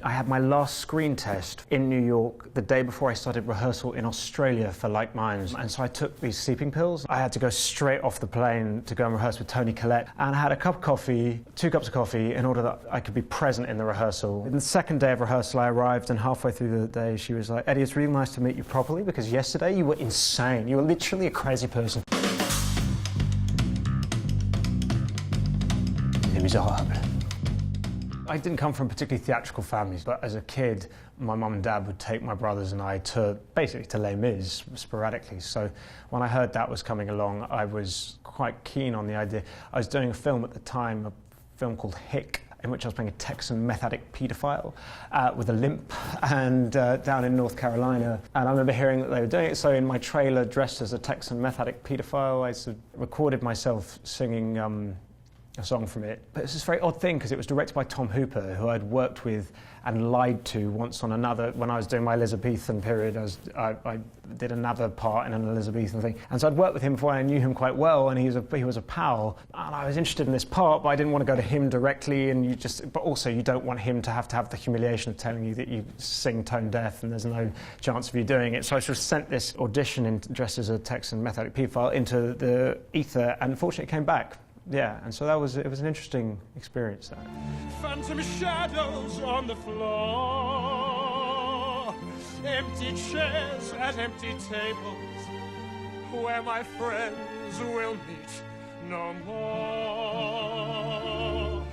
I had my last screen test in New York the day before I started rehearsal in Australia for Like Minds. And so I took these sleeping pills. I had to go straight off the plane to go and rehearse with Toni Collette. And I had a cup of coffee, 2 cups of coffee, in order that I could be present in the rehearsal. In the second day of rehearsal, I arrived, and halfway through the day, she was like, Eddie, it's really nice to meet you properly, because yesterday you were insane. You were literally a crazy person. Les Misérables. I didn't come from particularly theatrical families, but as a kid, my mum and dad would take my brothers and I to, basically, to Les Mis sporadically. So when I heard that was coming along, I was quite keen on the idea. I was doing a film at the time, a film called Hick, in which I was playing a Texan meth addict paedophile with a limp, and down in North Carolina. And I remember hearing that they were doing it, so in my trailer, dressed as a Texan meth addict paedophile, I sort of recorded myself singing a song from it. But it's this very odd thing, because it was directed by Tom Hooper, who I'd worked with and lied to once on another. When I was doing my Elizabethan period, I did another part in an Elizabethan thing. And so I'd worked with him before, and I knew him quite well, and he was a pal. And I was interested in this part, but I didn't want to go to him directly, and but also you don't want him to have the humiliation of telling you that you sing tone deaf and there's no chance of you doing it. So I sort of sent this audition dressed as a Texan meth addict paedophile into the ether, and fortunately it came back. Yeah, and so it was an interesting experience. That. Phantom shadows on the floor, empty chairs at empty tables, where my friends will meet no more.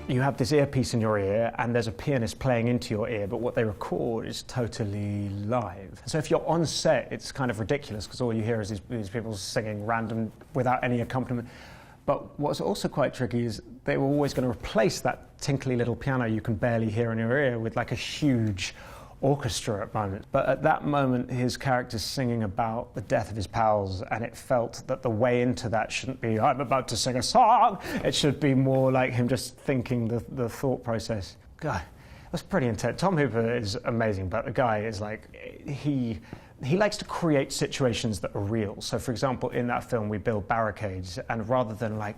You have this earpiece in your ear, and there's a pianist playing into your ear, but what they record is totally live. So if you're on set, it's kind of ridiculous, because all you hear is these people singing random without any accompaniment. But what's also quite tricky is they were always going to replace that tinkly little piano you can barely hear in your ear with like a huge orchestra at moments. But at that moment, his character's singing about the death of his pals, and it felt that the way into that shouldn't be, I'm about to sing a song. It should be more like him just thinking the thought process. God, that's pretty intense. Tom Hooper is amazing, but the guy is like, he likes to create situations that are real. So, for example, in that film, we build barricades, and rather than like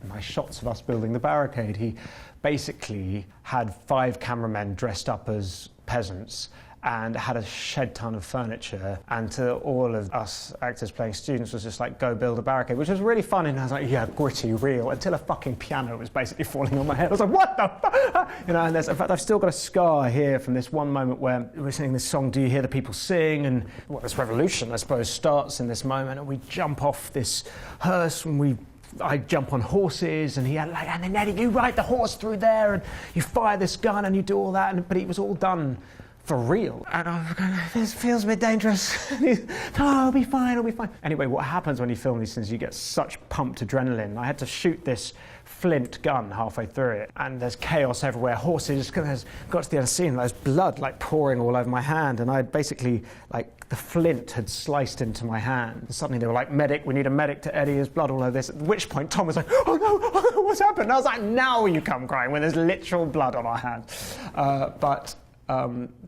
nice shots of us building the barricade, he basically had 5 cameramen dressed up as peasants and had a shed ton of furniture, and to all of us actors playing students was just like, go build a barricade, which was really fun. And I was like, yeah, gritty, real, until a fucking piano was basically falling on my head. I was like, what the fuck? You know, and in fact, I've still got a scar here from this one moment where we're singing this song, Do You Hear the People Sing? And well, this revolution, I suppose, starts in this moment, and we jump off this hearse, and I jump on horses, and he had like, and then Eddie, you ride the horse through there, and you fire this gun, and you do all that, but it was all done for real. And I'm going, this feels a bit dangerous. No, I'll be fine, I'll be fine. Anyway, what happens when you film these things, you get such pumped adrenaline. I had to shoot this flint gun halfway through it, and there's chaos everywhere. Horses, got to the end of the scene, there's blood like pouring all over my hand, and I basically, like, the flint had sliced into my hand. And suddenly they were like, medic, we need a medic to Eddie, there's blood all over this. At which point Tom was like, oh no, what's happened? And I was like, now you come crying, when there's literal blood on our hand.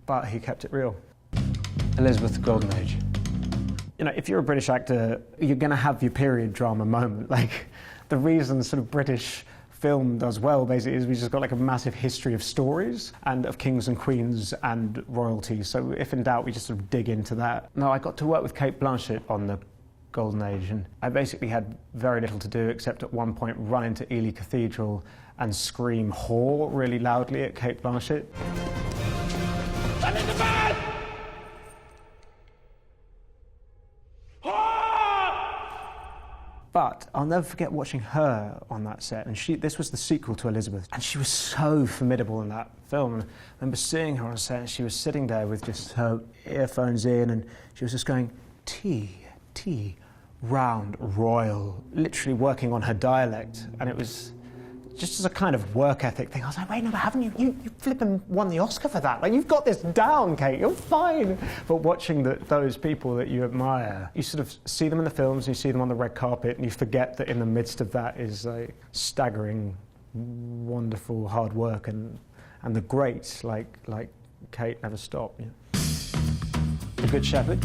But he kept it real. Elizabeth, the Golden Age. You know, if you're a British actor, you're going to have your period drama moment. Like, the reason sort of British film does well, basically, is we just got like a massive history of stories and of kings and queens and royalty. So if in doubt, we just sort of dig into that. No, I got to work with Cate Blanchett on the Golden Age, and I basically had very little to do except at one point run into Ely Cathedral and scream whore really loudly at Cate Blanchett. I'm in the bed! But I'll never forget watching her on that set, and this was the sequel to Elizabeth, and she was so formidable in that film. And I remember seeing her on set, and she was sitting there with just her earphones in, and she was just going, tea, round, royal, literally working on her dialect, and it was just as a kind of work ethic thing. I was like, wait, no, but haven't you flipping won the Oscar for that? Like, you've got this down, Kate, you're fine. But watching those people that you admire, you sort of see them in the films, you see them on the red carpet, and you forget that in the midst of that is like staggering, wonderful hard work, and the greats like Kate never stop. You know? The Good Shepherd.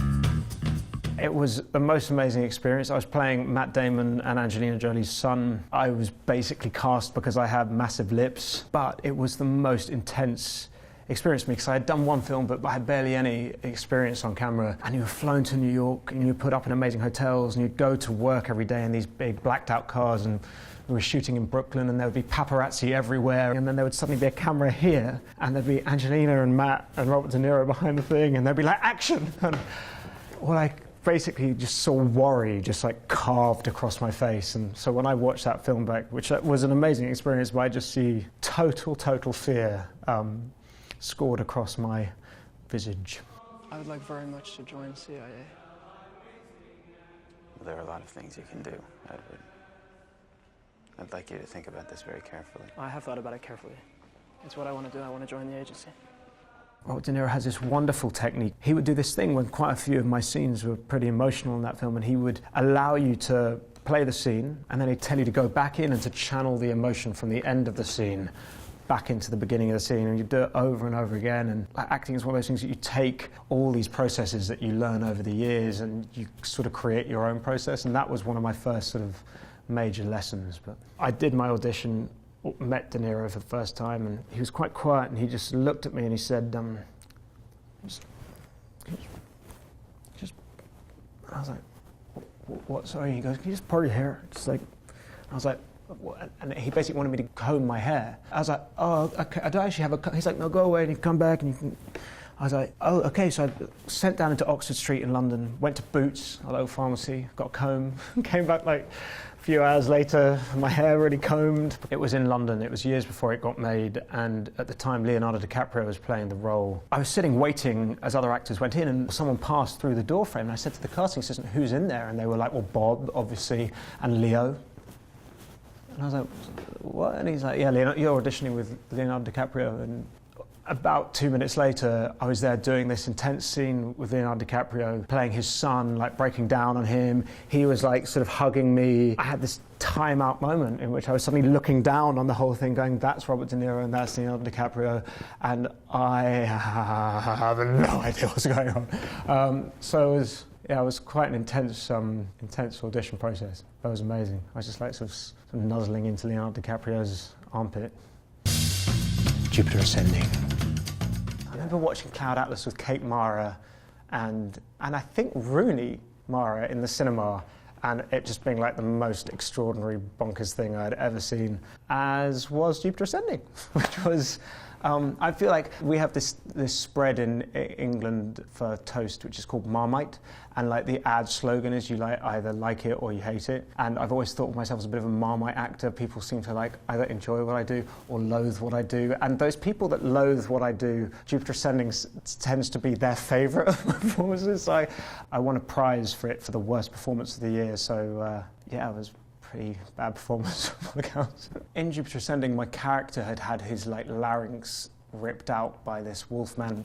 It was the most amazing experience. I was playing Matt Damon and Angelina Jolie's son. I was basically cast because I had massive lips, but it was the most intense experience for me because I had done one film but I had barely any experience on camera, and you were flown to New York and you were put up in amazing hotels and you'd go to work every day in these big blacked out cars, and we were shooting in Brooklyn and there would be paparazzi everywhere, and then there would suddenly be a camera here and there'd be Angelina and Matt and Robert De Niro behind the thing and they'd be like, action! And all I basically just saw worry just like carved across my face. And so when I watched that film back, which was an amazing experience, but I just see total fear scored across my visage. I would like very much to join CIA. Well, there are a lot of things you can do, Edward. I'd like you to think about this very carefully. I have thought about it carefully. It's what I want to do. I want to join the agency. Robert De Niro has this wonderful technique. He would do this thing when quite a few of my scenes were pretty emotional in that film, and he would allow you to play the scene, and then he'd tell you to go back in and to channel the emotion from the end of the scene back into the beginning of the scene, and you do it over and over again. And acting is one of those things that you take all these processes that you learn over the years and you sort of create your own process, and that was one of my first sort of major lessons. But I did my audition, met De Niro for the first time, and he was quite quiet, and he just looked at me and he said, I was like, what, sorry? He goes, can you just part your hair? Just like, I was like, what? And he basically wanted me to comb my hair. I was like, oh, okay, I don't actually have a, he's like, no, go away and you come back and you can, I was like, oh, okay, so I sent down into Oxford Street in London, went to Boots, a little pharmacy, got a comb, came back like a few hours later, my hair already combed. It was in London, it was years before it got made, and at the time Leonardo DiCaprio was playing the role. I was sitting waiting as other actors went in, and someone passed through the door frame, and I said to the casting assistant, who's in there? And they were like, well, Bob, obviously, and Leo. And I was like, what? And he's like, yeah, you're auditioning with Leonardo DiCaprio. And about 2 minutes later, I was there doing this intense scene with Leonardo DiCaprio, playing his son, like breaking down on him. He was like sort of hugging me. I had this time-out moment in which I was suddenly looking down on the whole thing, going, that's Robert De Niro and that's Leonardo DiCaprio, and I have no idea what's going on. So it was quite an intense audition process. That was amazing. I was just like sort of nuzzling into Leonardo DiCaprio's armpit. Jupiter Ascending. I remember watching Cloud Atlas with Kate Mara and I think Rooney Mara in the cinema, and it just being like the most extraordinary bonkers thing I'd ever seen, as was Jupiter Ascending, which was, I feel like we have this spread in England for toast which is called Marmite, and like the ad slogan is you like either like it or you hate it, and I've always thought of myself as a bit of a Marmite actor. People seem to like either enjoy what I do or loathe what I do, and those people that loathe what I do, Jupiter Ascending tends to be their favourite of my performances. So I won a prize for it for the worst performance of the year, so yeah, it was pretty bad performance from all accounts. In Jupiter Ascending, my character had his like larynx ripped out by this wolfman,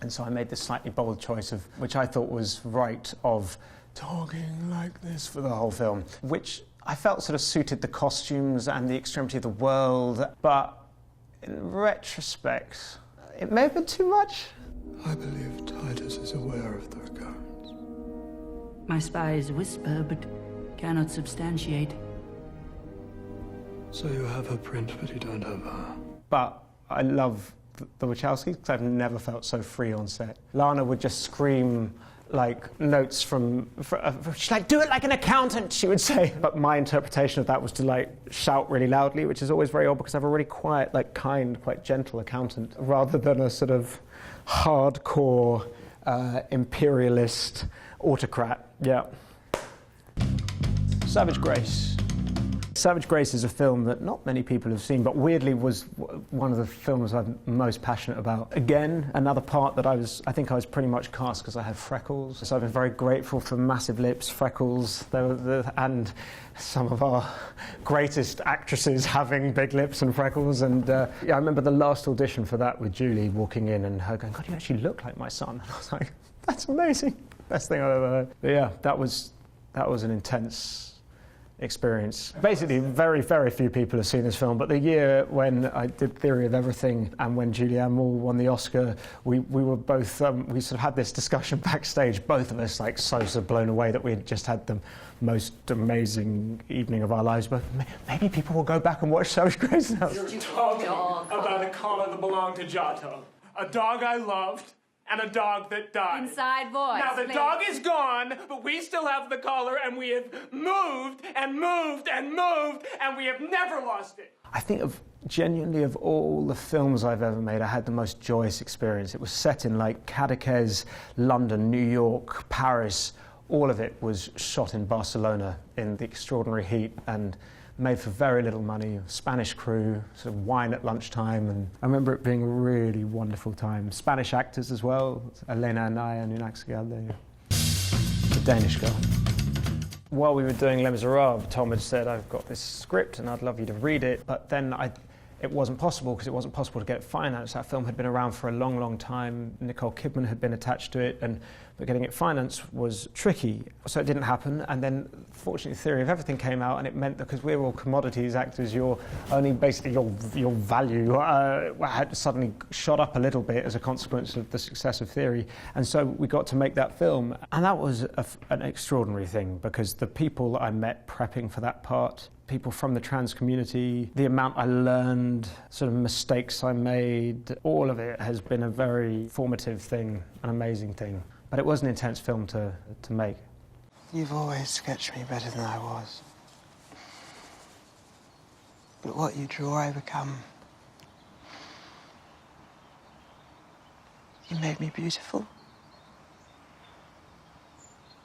and so I made this slightly bold choice of, which I thought was right, of talking like this for the whole film, which I felt sort of suited the costumes and the extremity of the world, but in retrospect, it may have been too much. I believe Titus is aware of the occurrence. My spies whisper, but cannot substantiate. So you have her print, but you don't have her. But I love the Wachowskis because I've never felt so free on set. Lana would just scream like notes from she's like, do it like an accountant, she would say. But my interpretation of that was to like shout really loudly, which is always very odd because I have a really quiet, like kind, quite gentle accountant, rather than a sort of hardcore imperialist autocrat. Yeah. Savage Grace. Savage Grace is a film that not many people have seen, but weirdly was one of the films I'm most passionate about. Again, another part that I think I was pretty much cast because I had freckles. So I've been very grateful for massive lips, freckles, and some of our greatest actresses having big lips and freckles. And yeah, I remember the last audition for that with Julie walking in and her going, God, you actually look like my son. And I was like, that's amazing. Best thing I've ever heard. But yeah, that was an intense experience. Basically, very, very few people have seen this film, but the year when I did Theory of Everything and when Julianne Moore won the Oscar, we were both, we sort of had this discussion backstage, both of us like so blown away that we had just had the most amazing evening of our lives. But maybe people will go back and watch Savage Grace now. You're talking about a collar that belonged to Giotto. a dog I loved, and a dog that died. Inside voice. Now the please. dog is gone, but we still have the collar, and we have moved and moved and moved, and we have never lost it. I think genuinely of all the films I've ever made, I had the most joyous experience. It was set in like Cadaqués, London, New York, Paris. All of it was shot in Barcelona in the extraordinary heat and made for very little money. Spanish crew, sort of wine at lunchtime, and I remember it being a really wonderful time. Spanish actors as well, Elena Anaya and Unax Galde, the Danish girl. While we were doing Les Misérables, Tom had said, I've got this script and I'd love you to read it, but then it wasn't possible because it wasn't possible to get it financed. That film had been around for a long, long time. Nicole Kidman had been attached to it, but getting it financed was tricky. So it didn't happen. And then, fortunately, Theory of Everything came out, and it meant that because we're all commodities actors, your value had suddenly shot up a little bit as a consequence of the success of Theory. And so we got to make that film. And that was an extraordinary thing because the people that I met prepping for that part, people from the trans community, the amount I learned, sort of mistakes I made, all of it has been a very formative thing, an amazing thing. But it was an intense film to make. You've always sketched me better than I was. But what you draw, I become. You made me beautiful.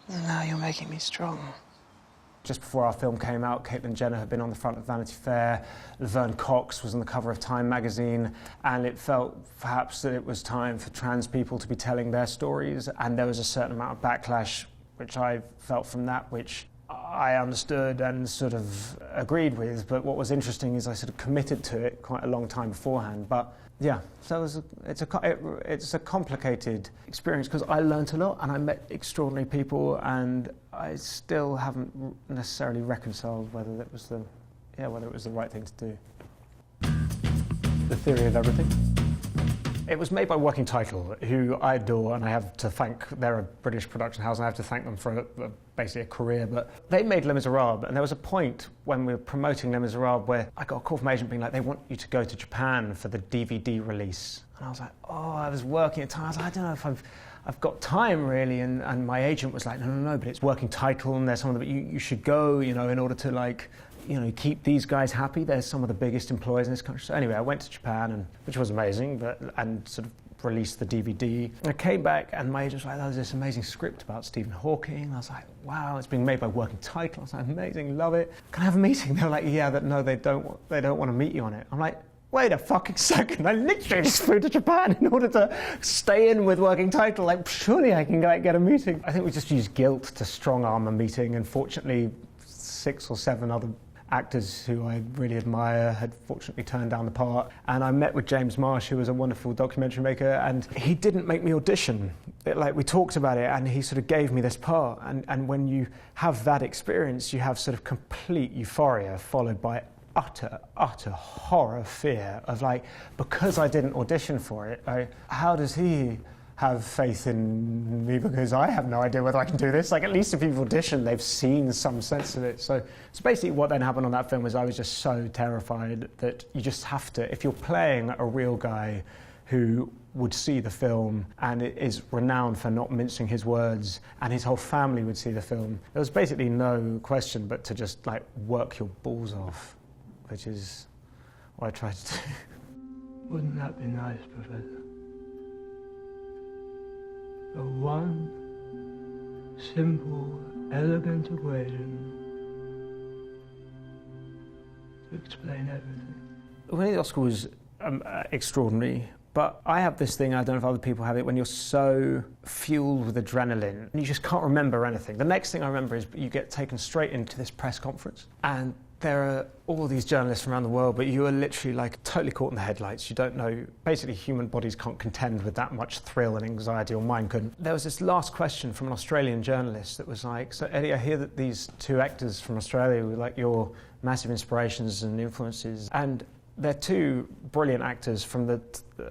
And now you're making me strong. Just before our film came out, Caitlyn Jenner had been on the front of Vanity Fair, Laverne Cox was on the cover of Time magazine, and it felt perhaps that it was time for trans people to be telling their stories, and there was a certain amount of backlash which I felt from that, which I understood and sort of agreed with, but what was interesting is I sort of committed to it quite a long time beforehand. But yeah, so it's a complicated experience because I learnt a lot and I met extraordinary people, and I still haven't necessarily reconciled whether it was the right thing to do. The Theory of Everything. It was made by Working Title, who I adore, and I have to thank, they're a British production house, and I have to thank them for basically a career, but they made Les Misérables, and there was a point when we were promoting Les Misérables where I got a call from agent being like, they want you to go to Japan for the DVD release. And I was like, I was working at time, I was like, I don't know if I've got time really, and my agent was like, no, but it's Working Title, and there's someone that you should go, in order to keep these guys happy. They're some of the biggest employers in this country. So anyway, I went to Japan, which was amazing, and sort of released the DVD. And I came back, and my agent was like, there's this amazing script about Stephen Hawking. And I was like, wow, it's being made by Working Title. I was like, amazing, love it. Can I have a meeting? They were like, yeah, no, they don't want to meet you on it. I'm like, wait a fucking second, I literally just flew to Japan in order to stay in with Working Title. Like, surely I can get a meeting. I think we just used guilt to strong-arm a meeting, and fortunately 6 or 7 other actors who I really admire had fortunately turned down the part. And I met with James Marsh, who was a wonderful documentary maker, and he didn't make me audition. We talked about it, and he sort of gave me this part. And when you have that experience, you have sort of complete euphoria followed by utter horror, fear of because I didn't audition for it, how does he have faith in me, because I have no idea whether I can do this. At least if you've auditioned, they've seen some sense of it. So basically what then happened on that film was I was just so terrified that you just have to, if you're playing a real guy who would see the film and is renowned for not mincing his words, and his whole family would see the film, there was basically no question but to just work your balls off, which is what I tried to do. Wouldn't that be nice, Professor? A one simple, elegant equation to explain everything. Winning the Oscar was extraordinary, but I have this thing, I don't know if other people have it, when you're so fueled with adrenaline and you just can't remember anything. The next thing I remember is you get taken straight into this press conference, and there are all these journalists from around the world, but you are literally totally caught in the headlights. You don't know, basically human bodies can't contend with that much thrill and anxiety, or mine couldn't. There was this last question from an Australian journalist that was so Eddie, I hear that these 2 actors from Australia were your massive inspirations and influences, and they're 2 brilliant actors from the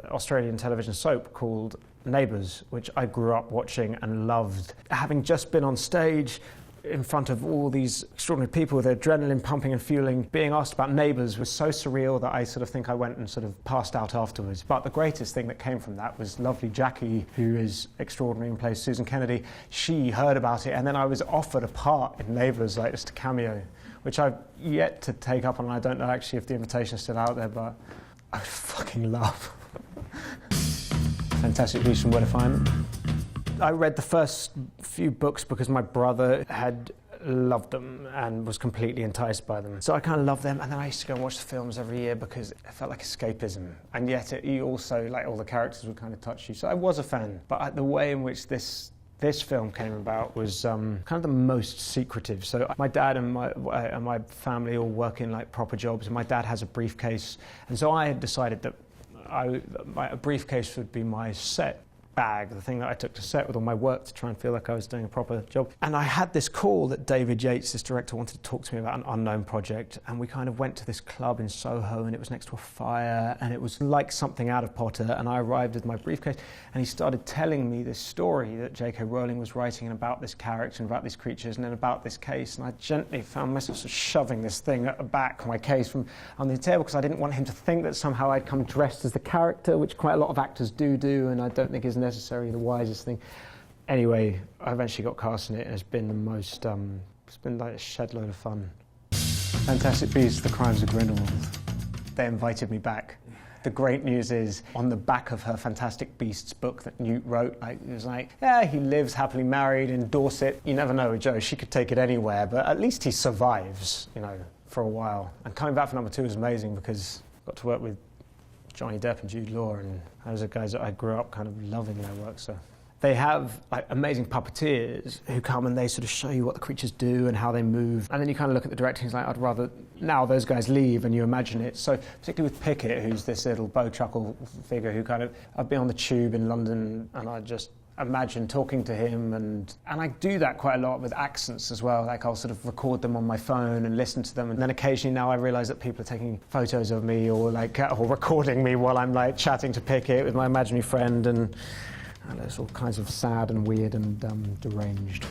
Australian television soap called Neighbours, which I grew up watching and loved. Having just been on stage, in front of all these extraordinary people with adrenaline pumping and fueling. Being asked about Neighbours was so surreal that I sort of think I went and sort of passed out afterwards. But the greatest thing that came from that was lovely Jackie, who is extraordinary and plays Susan Kennedy. She heard about it, and then I was offered a part in Neighbours, like just a cameo, which I've yet to take up on. I don't know actually if the invitation is still out there, but I would fucking love. Fantastic Beasts from Where to Find Them. I read the first few books because my brother had loved them and was completely enticed by them. So I kind of loved them, and then I used to go and watch the films every year because it felt like escapism. And yet you also, like, all the characters would kind of touch you. So I was a fan, but the way in which this film came about was kind of the most secretive. So my dad and my family all work in like proper jobs, and my dad has a briefcase, and so I had decided that a briefcase would be my set bag, the thing that I took to set with all my work to try and feel like I was doing a proper job. And I had this call that David Yates, this director, wanted to talk to me about an unknown project, and we kind of went to this club in Soho, and it was next to a fire, and it was like something out of Potter, and I arrived with my briefcase, and he started telling me this story that J.K. Rowling was writing about this character and about these creatures and then about this case, and I gently found myself sort of shoving this thing at the back, my case, from on the table, because I didn't want him to think that somehow I'd come dressed as the character, which quite a lot of actors do, and I don't think is necessarily the wisest thing. Anyway, I eventually got cast in it, and it's been the most, it's been like a shed load of fun. Fantastic Beasts, The Crimes of Grindelwald. They invited me back. The great news is, on the back of her Fantastic Beasts book that Newt wrote, like, it was like, yeah, he lives happily married in Dorset. You never know with Jo, she could take it anywhere, but at least he survives, you know, for a while. And coming back for number 2 was amazing because I got to work with Johnny Depp and Jude Law, and those are guys that I grew up kind of loving their work. So they have like amazing puppeteers who come and they sort of show you what the creatures do and how they move, and then you kind of look at the directing, it's like, I'd rather now those guys leave, and you imagine it. So particularly with Pickett, who's this little bow-chuckle figure who kind of, I've been on the tube in London and I just imagine talking to him, and I do that quite a lot with accents as well. Like, I'll sort of record them on my phone and listen to them, and then occasionally now I realise that people are taking photos of me or recording me while I'm like chatting to Pickett with my imaginary friend, and it's all kinds of sad and weird and deranged.